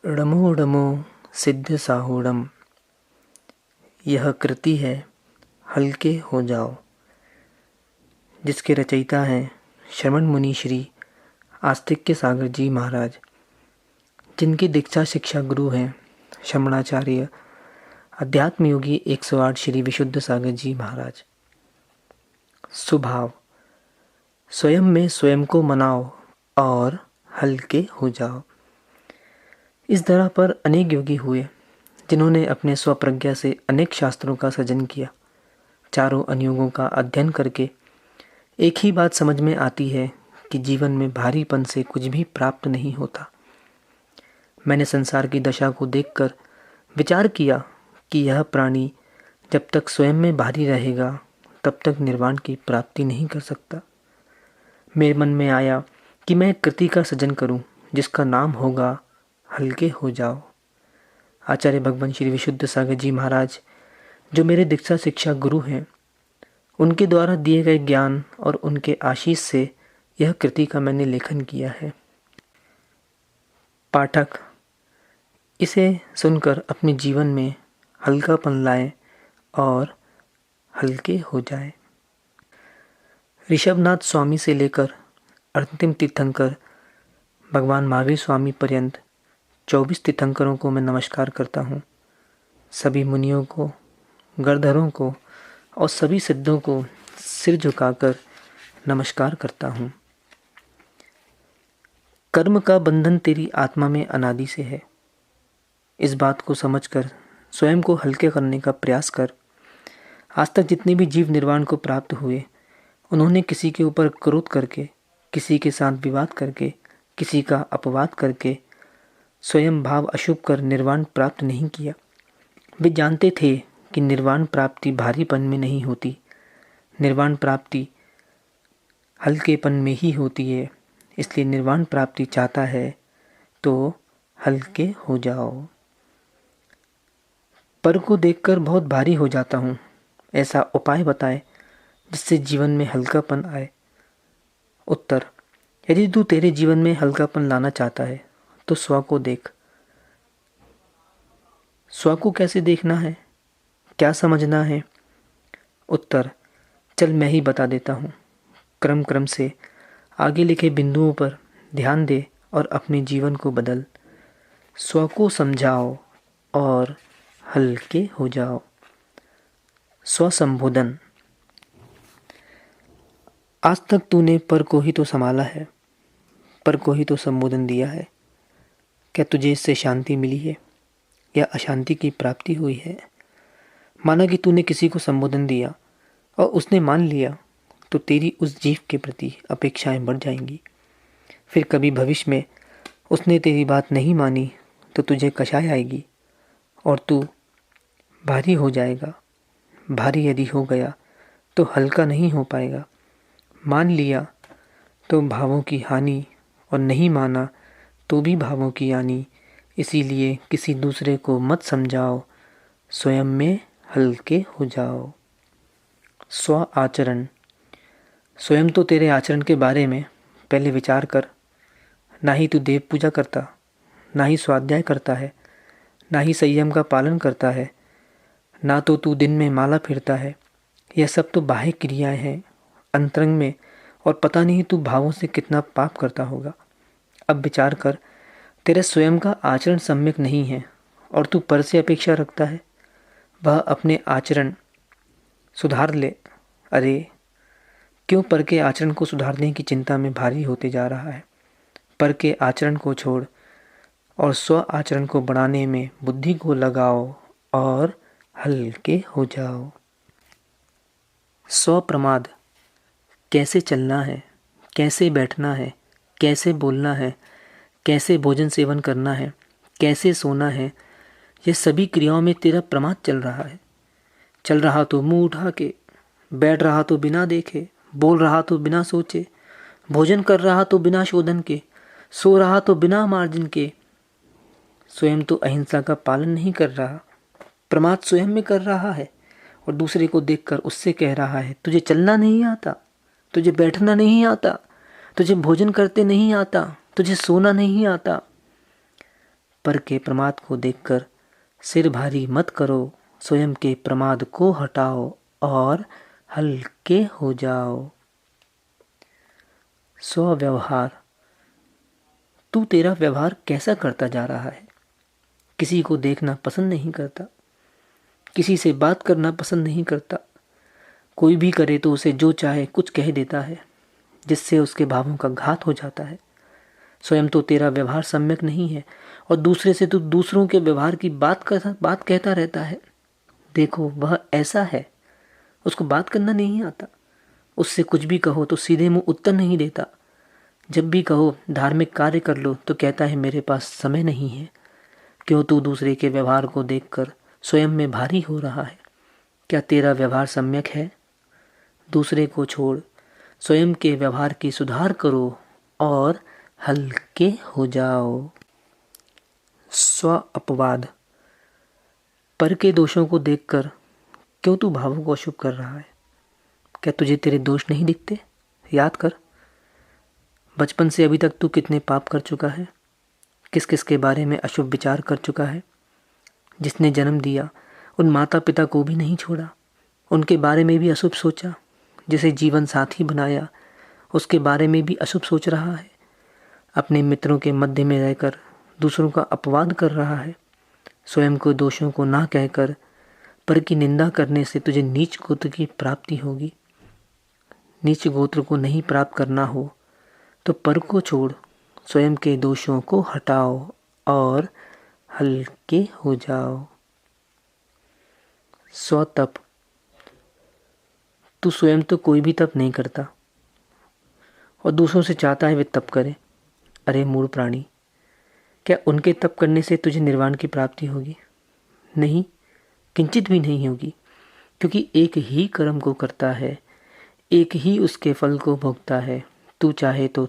ड़मो ड़मो सिद्ध साहूड़म, यह कृति है हल्के हो जाओ। जिसके रचयिता हैं श्रवण मुनि श्री आस्तिक्य सागर जी महाराज, जिनकी दीक्षा शिक्षा गुरु हैं श्रवणाचार्य अध्यात्म योगी 108 श्री विशुद्ध सागर जी महाराज। सुभाव, स्वयं में स्वयं को मनाओ और हल्के हो जाओ। इस धरा पर अनेक योगी हुए जिन्होंने अपने स्वप्रज्ञा से अनेक शास्त्रों का सृजन किया। चारों अनुयोगों का अध्ययन करके एक ही बात समझ में आती है कि जीवन में भारीपन से कुछ भी प्राप्त नहीं होता। मैंने संसार की दशा को देखकर विचार किया कि यह प्राणी जब तक स्वयं में भारी रहेगा तब तक निर्वाण की प्राप्ति नहीं कर सकता। मेरे मन में आया कि मैं एक कृति का सृजन करूं जिसका नाम होगा हल्के हो जाओ। आचार्य भगवान श्री विशुद्ध सागर जी महाराज, जो मेरे दीक्षा शिक्षा गुरु हैं, उनके द्वारा दिए गए ज्ञान और उनके आशीष से यह कृति का मैंने लेखन किया है। पाठक इसे सुनकर अपने जीवन में हल्कापन लाए और हल्के हो जाए। ऋषभनाथ स्वामी से लेकर अंतिम तीर्थंकर भगवान महावीर स्वामी पर्यंत 24 तीर्थंकरों को मैं नमस्कार करता हूँ। सभी मुनियों को, गणधरों को और सभी सिद्धों को सिर झुकाकर नमस्कार करता हूँ। कर्म का बंधन तेरी आत्मा में अनादि से है। इस बात को समझकर स्वयं को हल्के करने का प्रयास कर। आज तक जितने भी जीव निर्वाण को प्राप्त हुए, उन्होंने किसी के ऊपर क्रोध करके, किसी के साथ विवाद करके, किसी का अपवाद करके स्वयं भाव अशुभ कर निर्वाण प्राप्त नहीं किया। वे जानते थे कि निर्वाण प्राप्ति भारीपन में नहीं होती, निर्वाण प्राप्ति हल्केपन में ही होती है। इसलिए निर्वाण प्राप्ति चाहता है तो हल्के हो जाओ। पर को देखकर बहुत भारी हो जाता हूँ, ऐसा उपाय बताए जिससे जीवन में हल्कापन आए। उत्तर, यदि तू तेरे जीवन में हल्कापन लाना चाहता है तो स्व को देख। स्व को कैसे देखना है, क्या समझना है? उत्तर, चल मैं ही बता देता हूँ। क्रम क्रम से आगे लिखे बिंदुओं पर ध्यान दे और अपने जीवन को बदल। स्व को समझाओ और हल्के हो जाओ। स्व संबोधन। आज तक तूने पर को ही तो संभाला है, पर को ही तो संबोधन दिया है। क्या तुझे इससे शांति मिली है या अशांति की प्राप्ति हुई है? माना कि तूने किसी को संबोधन दिया और उसने मान लिया, तो तेरी उस जीव के प्रति अपेक्षाएं बढ़ जाएंगी। फिर कभी भविष्य में उसने तेरी बात नहीं मानी तो तुझे कषाय आएगी और तू भारी हो जाएगा। भारी यदि हो गया तो हल्का नहीं हो पाएगा। मान लिया तो भावों की हानि और नहीं माना तो भी भावों की हानि। इसीलिए किसी दूसरे को मत समझाओ, स्वयं में हल्के हो जाओ। स्व आचरण। स्वयं तो तेरे आचरण के बारे में पहले विचार कर। ना ही तू देव पूजा करता, ना ही स्वाध्याय करता है, ना ही संयम का पालन करता है, ना तो तू दिन में माला फिरता है। यह सब तो बाह्य क्रियाएं हैं अंतरंग में, और पता नहीं तू भावों से कितना पाप करता होगा। अब विचार कर, तेरे स्वयं का आचरण सम्यक नहीं है और तू पर से अपेक्षा रखता है वह अपने आचरण सुधार ले। अरे क्यों पर के आचरण को सुधारने की चिंता में भारी होते जा रहा है? पर के आचरण को छोड़ और स्व आचरण को बढ़ाने में बुद्धि को लगाओ और हल्के हो जाओ। स्व प्रमाद। कैसे चलना है, कैसे बैठना है, कैसे बोलना है, कैसे भोजन सेवन करना है, कैसे सोना है, यह सभी क्रियाओं में तेरा प्रमाद चल रहा है। चल रहा तो मुंह उठा के, बैठ रहा तो बिना देखे, बोल रहा तो बिना सोचे, भोजन कर रहा तो बिना शोधन के, सो रहा तो बिना मार्जन के। स्वयं तो अहिंसा का पालन नहीं कर रहा, प्रमाद स्वयं में कर रहा है और दूसरे को देखकर उससे कह रहा है तुझे चलना नहीं आता, तुझे बैठना नहीं आता, तुझे भोजन करते नहीं आता, तुझे सोना नहीं आता। पर के प्रमाद को देखकर सिर भारी मत करो, स्वयं के प्रमाद को हटाओ और हल्के हो जाओ। स्वव्यवहार। तू तेरा व्यवहार कैसा करता जा रहा है? किसी को देखना पसंद नहीं करता, किसी से बात करना पसंद नहीं करता, कोई भी करे तो उसे जो चाहे कुछ कह देता है, जिससे उसके भावों का घात हो जाता है। स्वयं तो तेरा व्यवहार सम्यक नहीं है और दूसरे से तू दूसरों के व्यवहार की बात कहता रहता है। देखो, वह ऐसा है, उसको बात करना नहीं आता। उससे कुछ भी कहो तो सीधे मुंह उत्तर नहीं देता। जब भी कहो धार्मिक कार्य कर लो तो कहता है मेरे पास समय नहीं है। क्यों तू दूसरे के व्यवहार को देखकर स्वयं में भारी हो रहा है? क्या तेरा व्यवहार सम्यक है? दूसरे को छोड़, स्वयं के व्यवहार की सुधार करो और हल्के हो जाओ। स्व अपवाद। पर के दोषों को देखकर क्यों तू भावों को अशुभ कर रहा है? क्या तुझे तेरे दोष नहीं दिखते? याद कर, बचपन से अभी तक तू कितने पाप कर चुका है, किस किस के बारे में अशुभ विचार कर चुका है। जिसने जन्म दिया उन माता पिता को भी नहीं छोड़ा, उनके बारे में भी अशुभ सोचा। जिसे जीवन साथी बनाया उसके बारे में भी अशुभ सोच रहा है। अपने मित्रों के मध्य में रहकर दूसरों का अपवाद कर रहा है। स्वयं को दोषों को ना कहकर पर की निंदा करने से तुझे नीच गोत्र की प्राप्ति होगी। नीच गोत्र को नहीं प्राप्त करना हो तो पर को छोड़, स्वयं के दोषों को हटाओ और हल्के हो जाओ। स्वतप। तू स्वयं तो कोई भी तप नहीं करता और दूसरों से चाहता है वे तप करें। अरे मूढ़ प्राणी, क्या उनके तप करने से तुझे निर्वाण की प्राप्ति होगी? नहीं, किंचित भी नहीं होगी, क्योंकि एक ही कर्म को करता है, एक ही उसके फल को भोगता है। तू चाहे तो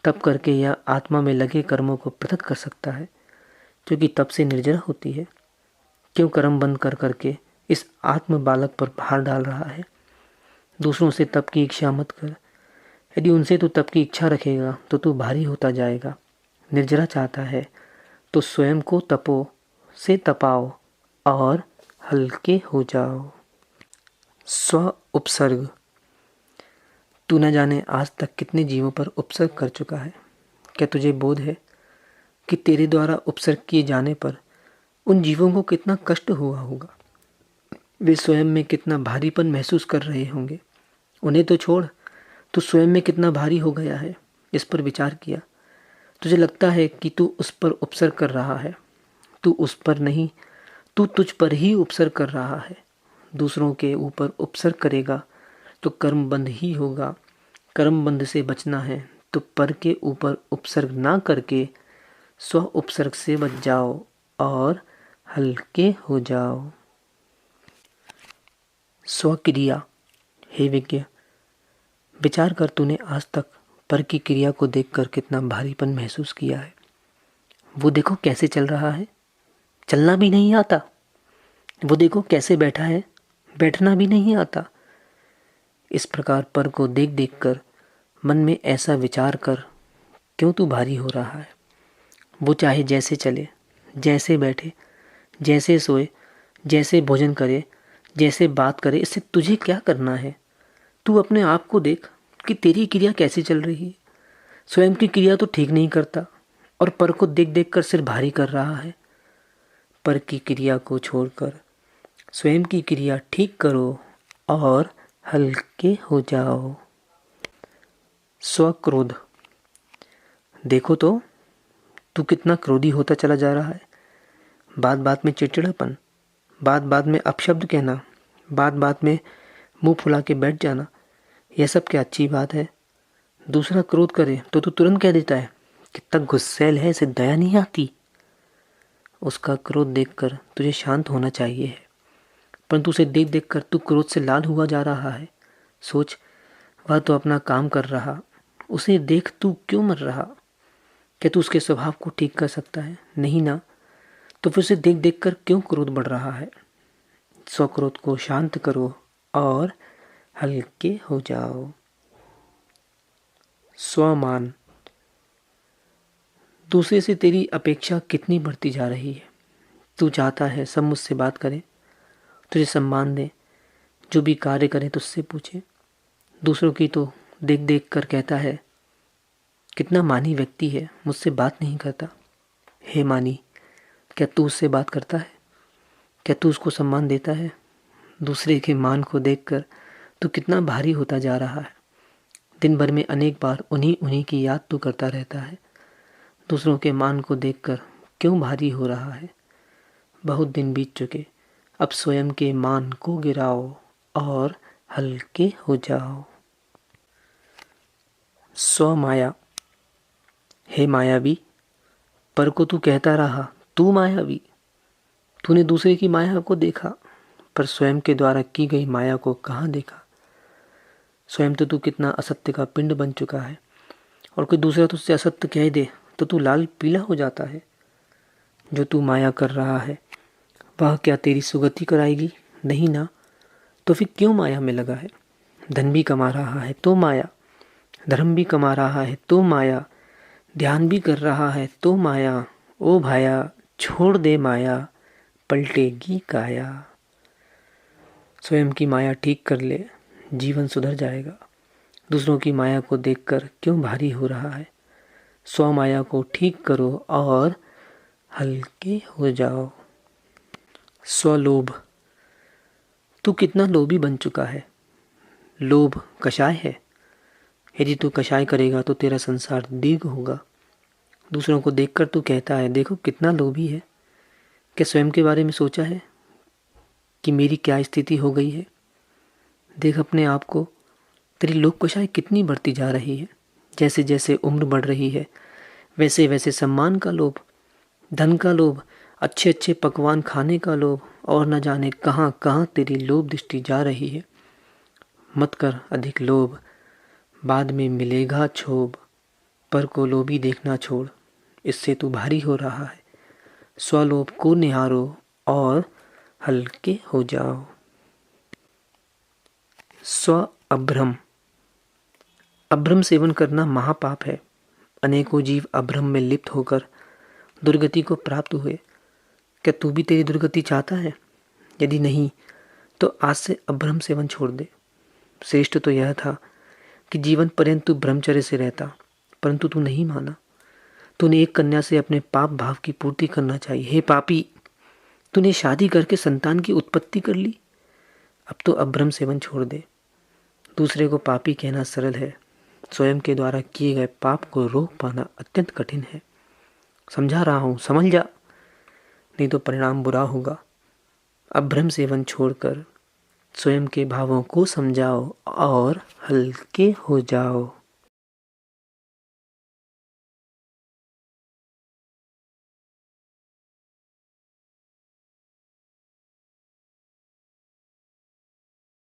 तप करके या आत्मा में लगे कर्मों को पृथक कर सकता है, क्योंकि तप से निर्जरा होती है। क्यों कर्म बंद कर करके इस आत्म बालक पर भार डाल रहा है? दूसरों से तप की इच्छा मत कर। यदि उनसे तू तप की इच्छा रखेगा तो तू भारी होता जाएगा। निर्जरा चाहता है तो स्वयं को तपो से तपाओ और हल्के हो जाओ। स्व उपसर्ग। तू न जाने आज तक कितने जीवों पर उपसर्ग कर चुका है। क्या तुझे बोध है कि तेरे द्वारा उपसर्ग किए जाने पर उन जीवों को कितना कष्ट हुआ होगा? वे स्वयं में कितना भारीपन महसूस कर रहे होंगे। उन्हें तो छोड़, तू स्वयं में कितना भारी हो गया है, इस पर विचार किया? तुझे लगता है कि तू उस पर उपसर्ग कर रहा है। तू उस पर नहीं, तू तुझ पर ही उपसर्ग कर रहा है। दूसरों के ऊपर उपसर्ग करेगा तो कर्म बंध ही होगा। कर्म बंध से बचना है तो पर के ऊपर उपसर्ग ना करके स्व उपसर्ग से बच जाओ और हल्के हो जाओ। स्वक्रिया। हे विज्ञ, विचार कर, तूने आज तक पर की क्रिया को देखकर कितना भारीपन महसूस किया है। वो देखो कैसे चल रहा है, चलना भी नहीं आता। वो देखो कैसे बैठा है, बैठना भी नहीं आता। इस प्रकार पर को देख देख कर मन में ऐसा विचार कर, क्यों तू भारी हो रहा है? वो चाहे जैसे चले, जैसे बैठे, जैसे सोए, जैसे भोजन करे, जैसे बात करे, इससे तुझे क्या करना है? तू अपने आप को देख कि तेरी क्रिया कैसी चल रही है। स्वयं की क्रिया तो ठीक नहीं करता और पर को देख देख कर सिर भारी कर रहा है। पर की क्रिया को छोड़कर स्वयं की क्रिया ठीक करो और हल्के हो जाओ। स्वक्रोध। देखो तो तू कितना क्रोधी होता चला जा रहा है। बात बात में चिड़चिड़ापन, बात बात में अपशब्द कहना, बात बात में मुंह फुला के बैठ जाना, यह सब क्या अच्छी बात है? दूसरा क्रोध करे तो तू तुरंत कह देता है कितना गुस्सैल है, इसे दया नहीं आती। उसका क्रोध देखकर तुझे शांत होना चाहिए है, परंतु उसे देख देख कर तू क्रोध से लाल हुआ जा रहा है। सोच, वह तो अपना काम कर रहा, उसे देख तू क्यों मर रहा? क्या तू उसके स्वभाव को ठीक कर सकता है? नहीं ना, तो फिर उसे देख देख कर क्यों क्रोध बढ़ रहा है? स्वक्रोध को शांत करो और हल्के हो जाओ। स्वमान। दूसरे से तेरी अपेक्षा कितनी बढ़ती जा रही है। तू चाहता है सब मुझसे बात करें, तुझे सम्मान दें, जो भी कार्य करें तुझसे पूछें। दूसरों की तो देख देख कर कहता है कितना मानी व्यक्ति है, मुझसे बात नहीं करता। हे मानी, क्या तू उससे बात करता है? क्या तू उसको सम्मान देता है? दूसरे के मान को देखकर तू कितना भारी होता जा रहा है। दिन भर में अनेक बार उन्हीं उन्हीं की याद तू करता रहता है। दूसरों के मान को देखकर क्यों भारी हो रहा है? बहुत दिन बीत चुके, अब स्वयं के मान को गिराओ और हल्के हो जाओ। स्व माया। हे मायावी, पर को तू कहता रहा तू मायावी। तूने दूसरे की माया को देखा, पर स्वयं के द्वारा की गई माया को कहाँ देखा। स्वयं तो तू कितना असत्य का पिंड बन चुका है, और कोई दूसरा तुझसे असत्य कह दे तो तू लाल पीला हो जाता है। जो तू माया कर रहा है वह क्या तेरी सुगति कराएगी? नहीं ना, तो फिर क्यों माया में लगा है? धन भी कमा रहा है तो माया, धर्म भी कमा रहा है तो माया, ध्यान भी कर रहा है तो माया। ओ भाया, छोड़ दे माया, पलटेगी काया। स्वयं की माया ठीक कर ले, जीवन सुधर जाएगा। दूसरों की माया को देखकर क्यों भारी हो रहा है? स्व माया को ठीक करो और हल्के हो जाओ। स्वलोभ। तू कितना लोभी बन चुका है। लोभ कषाय है। यदि तू कषाय करेगा तो तेरा संसार दीर्घ होगा। दूसरों को देखकर तू कहता है देखो कितना लोभी है। क्या स्वयं के बारे में सोचा है कि मेरी क्या स्थिति हो गई है? देख अपने आप को, तेरी लोभ कषाय कितनी बढ़ती जा रही है। जैसे जैसे उम्र बढ़ रही है वैसे वैसे सम्मान का लोभ, धन का लोभ, अच्छे अच्छे पकवान खाने का लोभ, और न जाने कहाँ कहाँ तेरी लोभ दृष्टि जा रही है। मत कर अधिक लोभ, बाद में मिलेगा क्षोभ। पर को लोभी देखना छोड़, इससे तू भारी हो रहा है। स्वलोभ को निहारो और हल्के हो जाओ। स्व अभ्रम। अभ्रम सेवन करना महापाप है। अनेकों जीव अभ्रम में लिप्त होकर दुर्गति को प्राप्त हुए। क्या तू भी तेरी दुर्गति चाहता है? यदि नहीं तो आज से अभ्रम सेवन छोड़ दे। श्रेष्ठ तो यह था कि जीवन पर्यंत तू ब्रह्मचर्य से रहता, परंतु तू नहीं माना। तूने एक कन्या से अपने पाप भाव की पूर्ति करना चाहिए। हे पापी, तूने शादी करके संतान की उत्पत्ति कर ली। अब तो अभ्रम सेवन छोड़ दे। दूसरे को पापी कहना सरल है, स्वयं के द्वारा किए गए पाप को रोक पाना अत्यंत कठिन है। समझा रहा हूँ, समझ जा, नहीं तो परिणाम बुरा होगा। अभ्रम सेवन छोड़कर स्वयं के भावों को समझाओ और हल्के हो जाओ।